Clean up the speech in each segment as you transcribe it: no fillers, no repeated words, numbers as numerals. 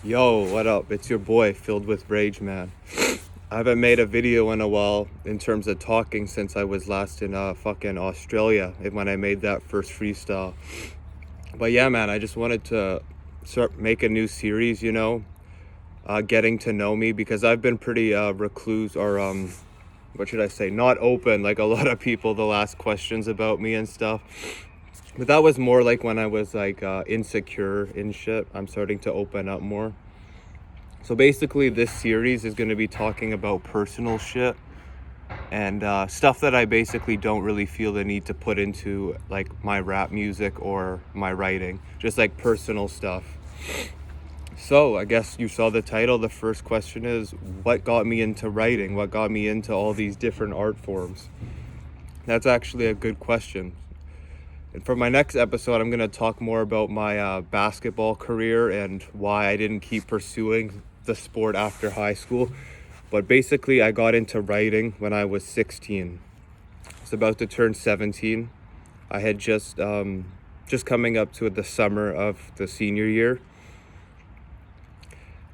Yo, what up? It's your boy, Filled with Rage, man. I haven't made a video in a while in terms of talking since I was last in fucking Australia when I made that first freestyle. But yeah, man, I just wanted to make a new series, getting to know me because I've been pretty recluse or what should I say, not open like a lot of people the last questions about me and stuff. But that was more like when I was like insecure and shit. I'm starting to open up more. So basically this series is going to be talking about personal shit and stuff that I basically don't really feel the need to put into like my rap music or my writing. Just like personal stuff. So I guess you saw the title. The first question is, what got me into writing? What got me into all these different art forms? That's actually a good question. And for my next episode, I'm going to talk more about my basketball career and why I didn't keep pursuing the sport after high school. But basically, I got into writing when I was 16. I was about to turn 17. I had just coming up to the summer of the senior year.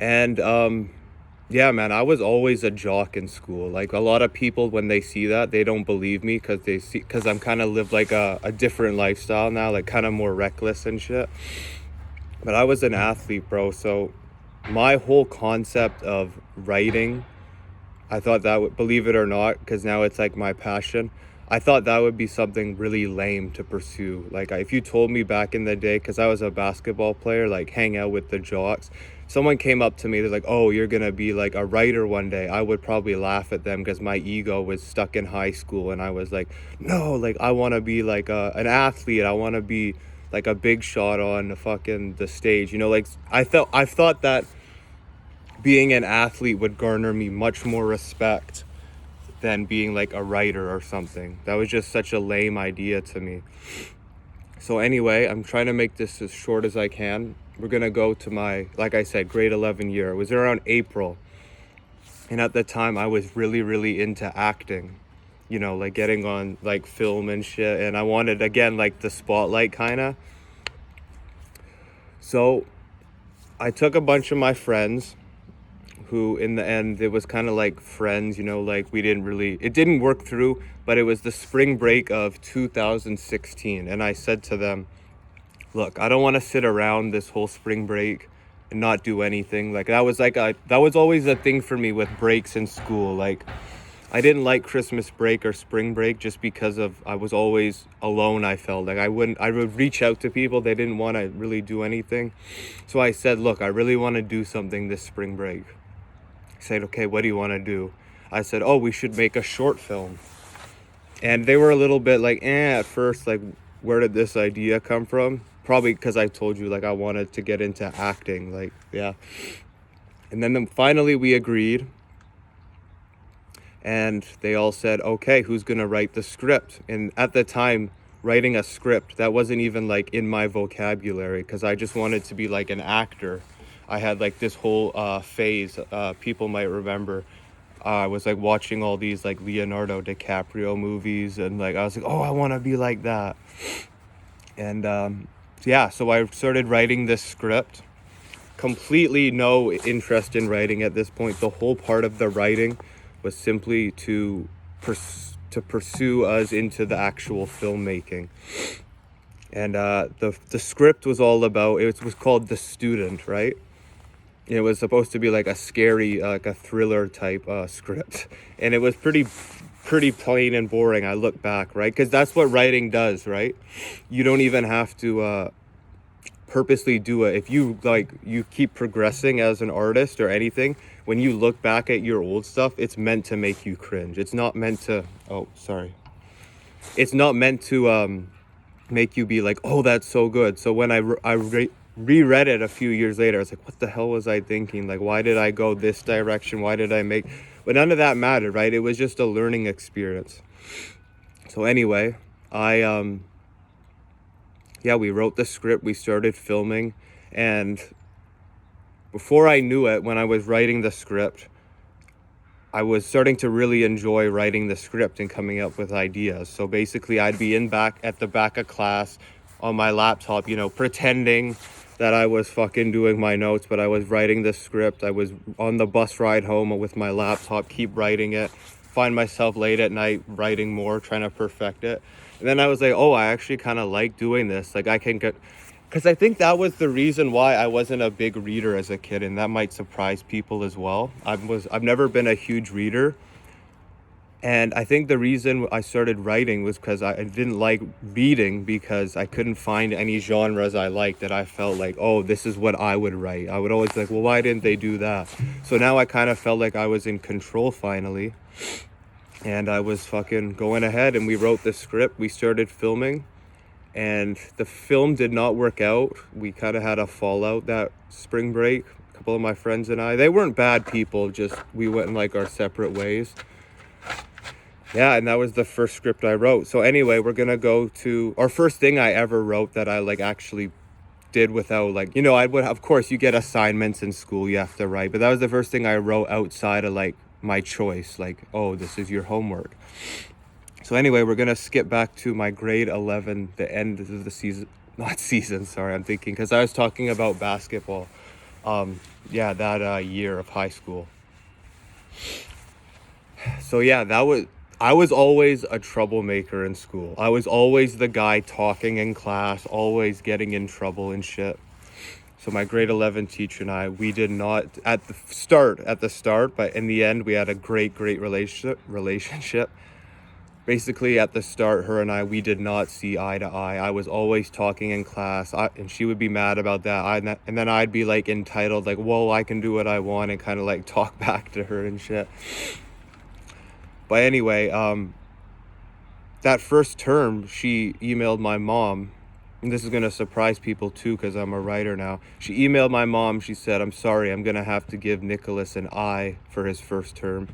And yeah, man, I was always a jock in school. Like a lot of people, when they see that, they don't believe me because I'm kind of live like a different lifestyle now, like kind of more reckless and shit. But I was an athlete, bro. So my whole concept of writing, I thought that would, believe it or not, because now it's like my passion. I thought that would be something really lame to pursue. Like if you told me back in the day, because I was a basketball player, like hang out with the jocks, someone came up to me, they're like, oh, you're gonna be like a writer one day, I would probably laugh at them because my ego was stuck in high school. And I was like, no, like I want to be like an athlete. I want to be like a big shot on the stage, like I thought that being an athlete would garner me much more respect than being like a writer or something. That was just such a lame idea to me. So anyway, I'm trying to make this as short as I can. We're gonna go to my, like I said, grade 11 year. It was around April. And at the time I was really, really into acting, like getting on like film and shit. And I wanted, again, like the spotlight kinda. So I took a bunch of my friends who in the end, it was kind of like friends, like it didn't work through, but it was the spring break of 2016. And I said to them, look, I don't want to sit around this whole spring break and not do anything. Like that was always a thing for me with breaks in school. Like I didn't like Christmas break or spring break just because I was always alone. I felt like I would reach out to people. They didn't want to really do anything. So I said, look, I really want to do something this spring break. Said, okay, what do you want to do? I said, oh, we should make a short film. And they were a little bit like, at first, like, where did this idea come from? Probably because I told you, like, I wanted to get into acting, like, yeah. And then finally we agreed. And they all said, okay, who's going to write the script? And at the time, writing a script, that wasn't even like in my vocabulary because I just wanted to be like an actor. I had like this whole phase, people might remember. I was like watching all these like Leonardo DiCaprio movies and like I was like, oh, I want to be like that. And yeah, so I started writing this script. Completely no interest in writing at this point. The whole part of the writing was simply to pursue us into the actual filmmaking. And the script was all about, it was called The Student, right? It was supposed to be like a scary, like a thriller type script. And it was pretty plain and boring. I look back, right? Because that's what writing does, right? You don't even have to purposely do it. If you keep progressing as an artist or anything, when you look back at your old stuff, it's meant to make you cringe. It's not meant to, it's not meant to make you be like, oh, that's so good. So when I reread it a few years later, I was like, what the hell was I thinking? Like, why did I go this direction? Why did I make, but none of that mattered, right? It was just a learning experience. So anyway, we wrote the script, we started filming, and before I knew it, when I was writing the script, I was starting to really enjoy writing the script and coming up with ideas. So basically I'd be at the back of class on my laptop, pretending that I was fucking doing my notes, but I was writing the script. I was on the bus ride home with my laptop, keep writing it, find myself late at night writing more, trying to perfect it. And then I was like, oh, I actually kind of like doing this. Like I can get, because I think that was the reason why I wasn't a big reader as a kid, and that might surprise people as well. I've never been a huge reader. And I think the reason I started writing was because I didn't like reading, because I couldn't find any genres I liked that I felt like, oh, this is what I would write. I would always be like, well, why didn't they do that? So now I kind of felt like I was in control finally. And I was fucking going ahead, and we wrote the script. We started filming, and the film did not work out. We kind of had a fallout that spring break. A couple of my friends and I, they weren't bad people, just we went in like our separate ways. Yeah, and that was the first script I wrote. So anyway, we're gonna go to our first thing I ever wrote that I like actually did without like, I would, of course you get assignments in school you have to write, but that was the first thing I wrote outside of like my choice, like, oh, this is your homework. So anyway, we're gonna skip back to my grade 11, the end of the season, not season, sorry, I'm thinking, because I was talking about basketball. That year of high school. So yeah, I was always a troublemaker in school. I was always the guy talking in class, always getting in trouble and shit. So my grade 11 teacher and I, we did not, at the start, but in the end, we had a great relationship. Basically, at the start, her and I, we did not see eye to eye. I was always talking in class, and she would be mad about that. And then I'd be like entitled, like, whoa, I can do what I want, and kind of like talk back to her and shit. But anyway, that first term, she emailed my mom, and this is going to surprise people too, because I'm a writer now. She emailed my mom, she said, I'm sorry, I'm going to have to give Nicholas an I for his first term.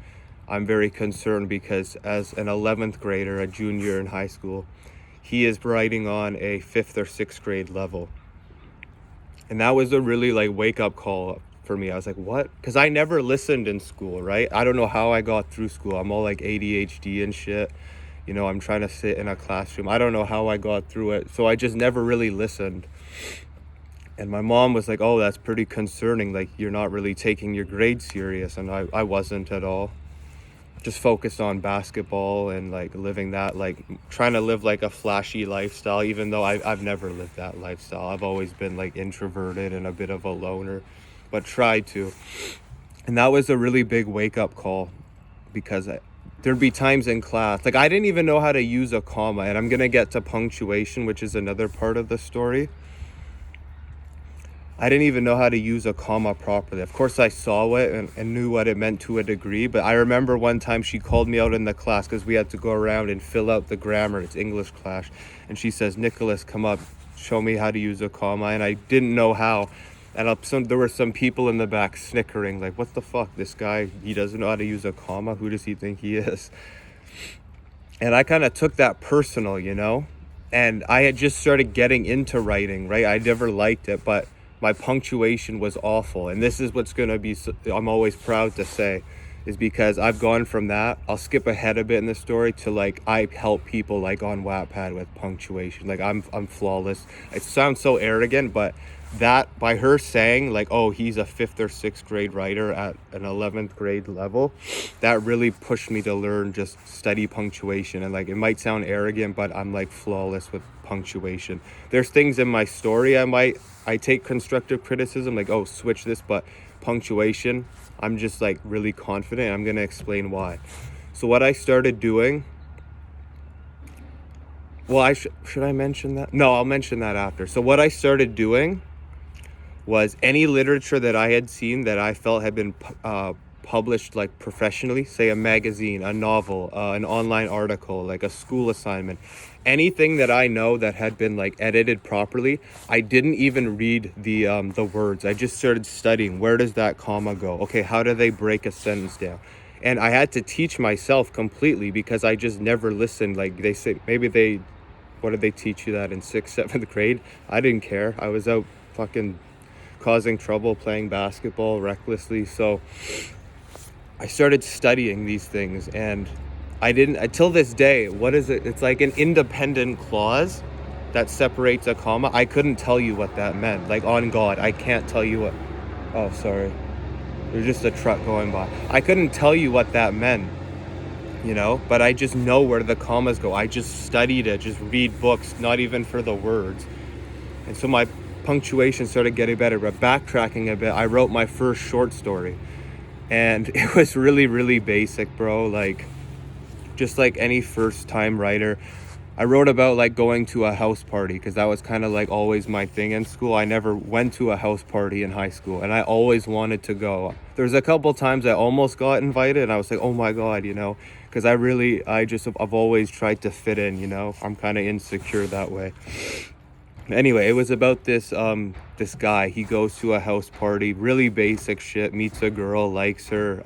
I'm very concerned because as an 11th grader, a junior in high school, he is writing on a 5th or 6th grade level. And that was a really like wake up call for me. I was like, what? Because I never listened in school, right? I don't know how I got through school. I'm all like ADHD and shit. I'm trying to sit in a classroom. I don't know how I got through it. So I just never really listened. And my mom was like, oh, that's pretty concerning. Like, you're not really taking your grades serious. And I wasn't at all. Just focused on basketball and like living that, like trying to live like a flashy lifestyle, even though I've never lived that lifestyle. I've always been like introverted and a bit of a loner, but tried to. And that was a really big wake-up call, because there'd be times in class, like I didn't even know how to use a comma, and I'm gonna get to punctuation, which is another part of the story. I didn't even know how to use a comma properly. Of course, I saw it and knew what it meant to a degree, but I remember one time she called me out in the class because we had to go around and fill out the grammar. It's English class. And she says, Nicholas, come up, show me how to use a comma. And I didn't know how. And there were some people in the back snickering, like, what the fuck? This guy, he doesn't know how to use a comma? Who does he think he is? And I kind of took that personal, And I had just started getting into writing, right? I never liked it, but my punctuation was awful. And this is what's going to be, I'm always proud to say, is because I've gone from that, I'll skip ahead a bit in the story, to like, I help people like on Wattpad with punctuation. Like I'm flawless. It sounds so arrogant, but that, by her saying like, oh, he's a 5th or 6th grade writer at an 11th grade level, that really pushed me to learn just study punctuation. And like, it might sound arrogant, but I'm like flawless with punctuation. There's things in my story I take constructive criticism, like, oh, switch this, but punctuation, I'm just like really confident. I'm going to explain why. So what I started doing, well, should I mention that? No, I'll mention that after. So what I started doing was any literature that I had seen that I felt had been published like professionally, say a magazine, a novel, an online article, like a school assignment, anything that I know that had been like edited properly, I didn't even read the words. I just started studying. Where does that comma go? Okay, how do they break a sentence down? And I had to teach myself completely, because I just never listened. Like they say, what did they teach you that in 6th, 7th grade? I didn't care. I was out fucking causing trouble, playing basketball recklessly. So I started studying these things, and I didn't, until this day, what is it? It's like an independent clause. that separates a comma, I couldn't tell you what that meant. Like, on God, I can't tell you what. Oh, sorry. There's just a truck going by. I couldn't tell you what that meant, but I just know where the commas go. I just studied it, just read books, not even for the words. And so my punctuation started getting better. But backtracking a bit, I wrote my first short story. And it was really, really basic, bro. Like, just like any first time writer. I wrote about like going to a house party because that was kind of like always my thing in school. I never went to a house party in high school and I always wanted to go. There's a couple times I almost got invited and I was like, oh my God, because I've always tried to fit in, I'm kind of insecure that way. Anyway, it was about this guy. He goes to a house party, really basic shit, meets a girl, likes her.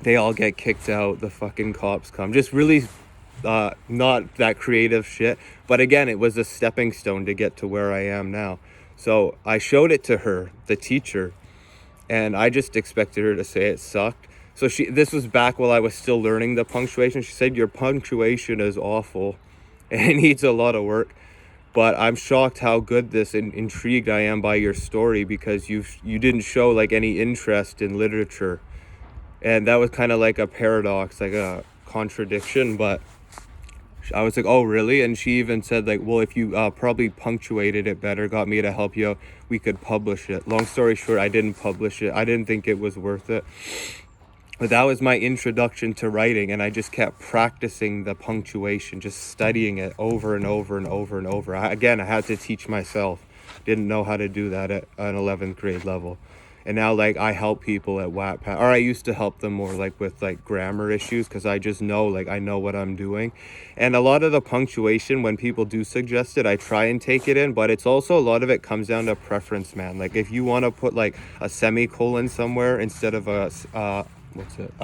They all get kicked out. The fucking cops come. Just really not that creative shit. But again, it was a stepping stone to get to where I am now. So I showed it to her, the teacher, and I just expected her to say it sucked. So this was back while I was still learning the punctuation. She said, your punctuation is awful and it needs a lot of work. But I'm shocked how good this and intrigued I am by your story because you didn't show like any interest in literature. And that was kind of like a paradox, like a contradiction. But I was like, oh, really? And she even said like, well, if you probably punctuated it better, got me to help you out, we could publish it. Long story short, I didn't publish it. I didn't think it was worth it. But that was my introduction to writing, and I just kept practicing the punctuation, just studying it over and over and over and over. I had to teach myself. Didn't know how to do that at an 11th grade level. And now, like, I help people at Wattpad, or I used to help them more, like, with, like, grammar issues, because I just know, like, I know what I'm doing. And a lot of the punctuation, when people do suggest it, I try and take it in, but it's also, a lot of it comes down to preference, man. Like, if you want to put, like, a semicolon somewhere instead of a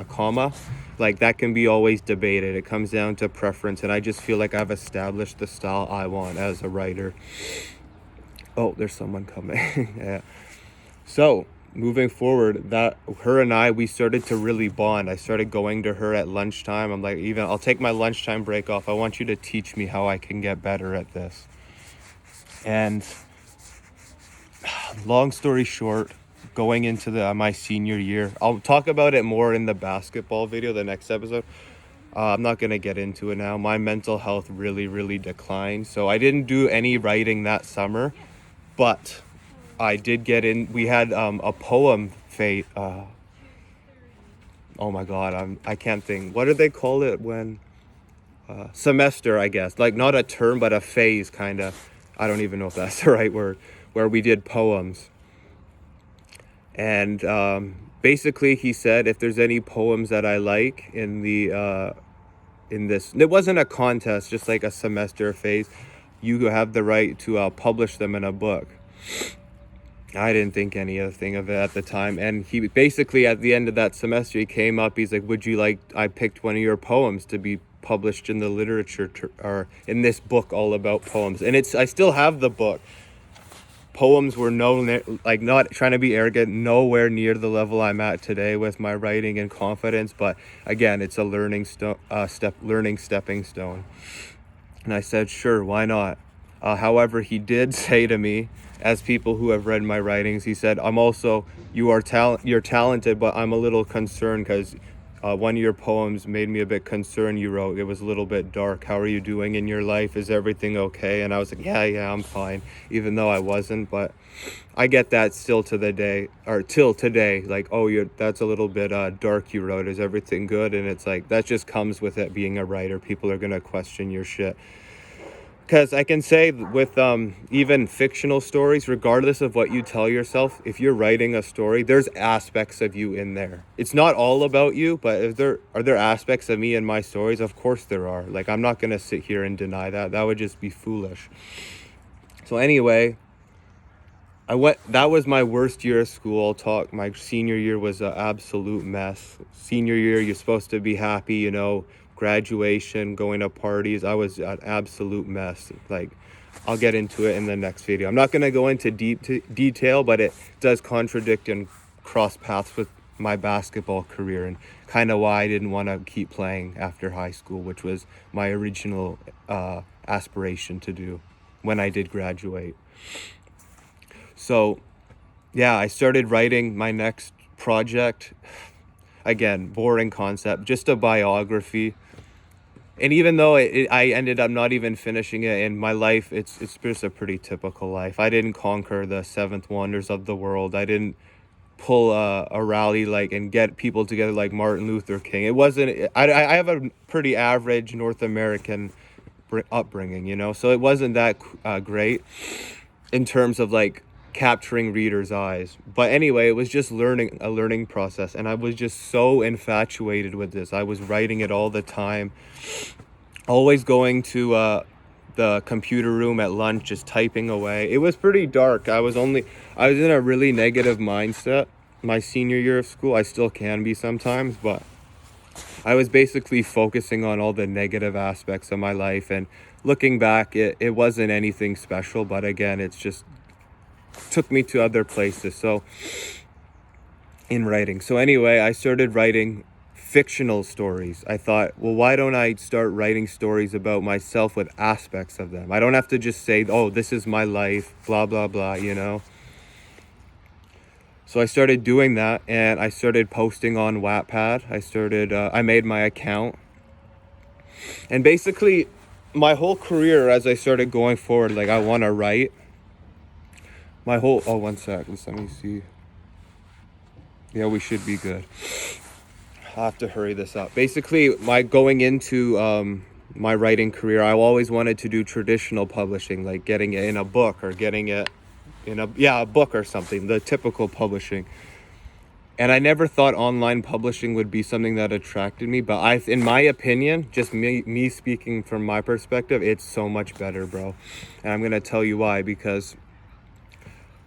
comma, like, that can be always debated. It comes down to preference, and I just feel like I've established the style I want as a writer. Oh, there's someone coming. Yeah. So moving forward, that her and I, we started to really bond. I started going to her at lunchtime. I'm like, I'll take my lunchtime break off. I want you to teach me how I can get better at this. And long story short, going into my senior year, I'll talk about it more in the basketball video, the next episode. I'm not going to get into it now. My mental health really, really declined. So I didn't do any writing that summer, but I did get in. We had a poem fate. Oh my God, I can't think. What do they call it when semester? I guess, like, not a term, but a phase, kind of. I don't even know if that's the right word. Where we did poems, and basically he said if there's any poems that I like in this, it wasn't a contest, just like a semester phase, you have the right to publish them in a book. I didn't think anything of it at the time. And he basically, at the end of that semester, he came up, he's like, would you like, I picked one of your poems to be published in the literature, or in this book all about poems. And I still have the book. Poems were like, not trying to be arrogant, nowhere near the level I'm at today with my writing and confidence. But again, it's a learning stepping stone. And I said, sure, why not? However, he did say to me, as people who have read my writings, he said, you're talented, but I'm a little concerned because one of your poems made me a bit concerned. You wrote, it was a little bit dark. How are you doing in your life? Is everything okay? And I was like, yeah, I'm fine, even though I wasn't. But I get that still till today, like, that's a little bit dark you wrote. Is everything good? And it's like, that just comes with it being a writer. People are going to question your shit. Because I can say with even fictional stories, regardless of what you tell yourself, if you're writing a story, there's aspects of you in there. It's not all about you, but are there aspects of me in my stories? Of course there are. Like, I'm not going to sit here and deny that. That would just be foolish. So anyway, that was my worst year of school. My senior year was an absolute mess. Senior year, you're supposed to be happy, graduation, going to parties. I was an absolute mess. Like, I'll get into it in the next video. I'm not going to go into detail, but it does contradict and cross paths with my basketball career and kind of why I didn't want to keep playing after high school, which was my original aspiration to do when I did graduate. So yeah, I started writing my next project. Again, boring concept, just a biography. And even though I ended up not even finishing it in my life, it's just a pretty typical life. I didn't conquer the seventh wonders of the world. I didn't pull a rally like and get people together like Martin Luther King. It wasn't. I have a pretty average North American upbringing, you know, so it wasn't that great in terms of like capturing readers' eyes. But anyway, it was just a learning process, and I was just so infatuated with this. I was writing it all the time, always going to the computer room at lunch, just typing away. It was pretty dark. I was in a really negative mindset my senior year of school. I still can be sometimes, but I was basically focusing on all the negative aspects of my life, and looking back, it wasn't anything special, but again, it's just took me to other places. So in writing. So anyway, I started writing fictional stories. I thought, well, why don't I start writing stories about myself with aspects of them? I don't have to just say, oh, this is my life, blah, blah, blah, you know? So I started doing that, and I started posting on Wattpad. I made my account. And basically, my whole career, as I started going forward, like, I want to write. One sec, let me see. Yeah, we should be good. I'll have to hurry this up. Basically, my going into my writing career, I always wanted to do traditional publishing, like getting it in a book or getting it in a book or something, the typical publishing. And I never thought online publishing would be something that attracted me, but in my opinion, just me speaking from my perspective, it's so much better, bro. And I'm gonna tell you why, because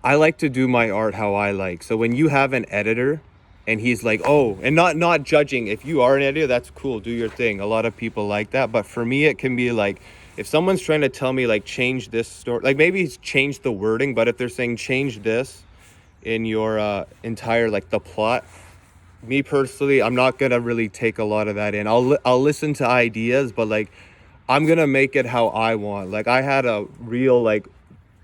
I like to do my art how I like. So when you have an editor and he's like, oh, and not judging, if you are an editor, that's cool, do your thing. A lot of people like that. But for me, it can be like, if someone's trying to tell me like, change this story, like maybe it's change the wording, but if they're saying change this in your entire, like the plot, me personally, I'm not gonna really take a lot of that in. I'll listen to ideas, but like, I'm gonna make it how I want. Like I had a real like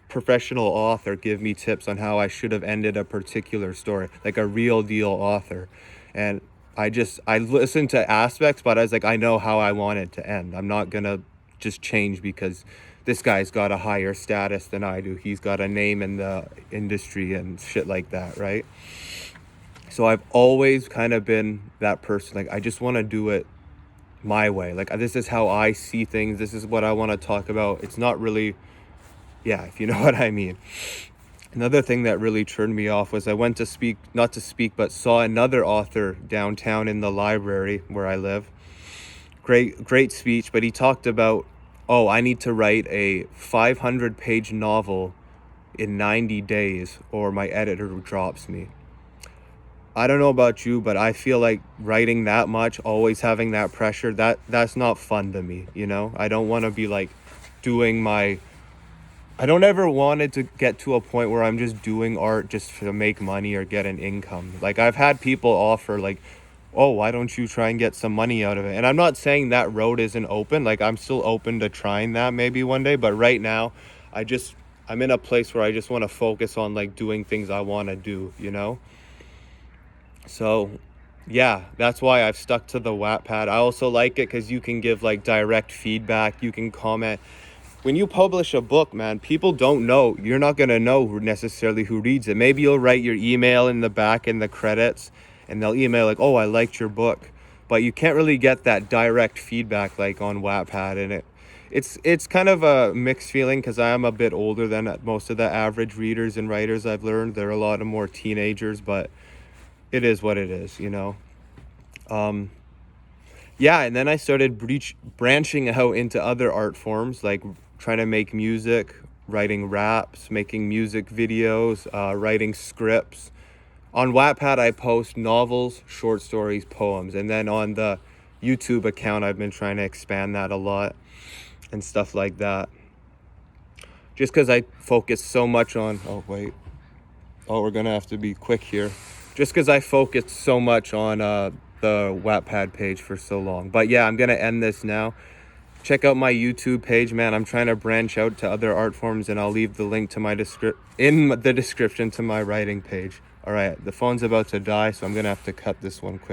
professional author give me tips on how I should have ended a particular story, like a real deal author. And I listened to aspects, but I was like, I know how I want it to end. I'm not gonna just change because this guy's got a higher status than I do. He's got a name in the industry and shit like that, right? So I've always kind of been that person. Like, I just want to do it my way. Like, this is how I see things. This is what I want to talk about. It's not really, yeah, if you know what I mean. Another thing that really turned me off was I went to speak, not to speak, but saw another author downtown in the library where I live. Great speech, but he talked about, oh, I need to write a 500-page novel in 90 days or my editor drops me. I don't know about you, but I feel like writing that much, always having that pressure, that's not fun to me, you know? I don't want to be like I don't ever want it to get to a point where I'm just doing art just to make money or get an income. Like I've had people offer like, oh, why don't you try and get some money out of it? And I'm not saying that road isn't open. Like I'm still open to trying that maybe one day. But right now, I'm in a place where I just want to focus on like doing things I want to do, you know? So yeah, that's why I've stuck to the Wattpad. I also like it because you can give like direct feedback. You can comment. When you publish a book, man, people don't know. You're not going to know necessarily who reads it. Maybe you'll write your email in the back in the credits and they'll email like, oh, I liked your book. But you can't really get that direct feedback like on Wattpad. And it's kind of a mixed feeling because I am a bit older than most of the average readers and writers I've learned. There are a lot of more teenagers, but it is what it is, you know. Yeah, and then I started branching out into other art forms, like trying to make music, writing raps, making music videos, writing scripts. On Wattpad, I post novels, short stories, poems. And then on the YouTube account, I've been trying to expand that a lot and stuff like that. Just because I focus so much on... we're going to have to be quick here. Just because I focused so much on the Wattpad page for so long. But yeah, I'm going to end this now. Check out my YouTube page, man. I'm trying to branch out to other art forms, and I'll leave the link to my in the description to my writing page. All right, the phone's about to die, so I'm gonna have to cut this one quick.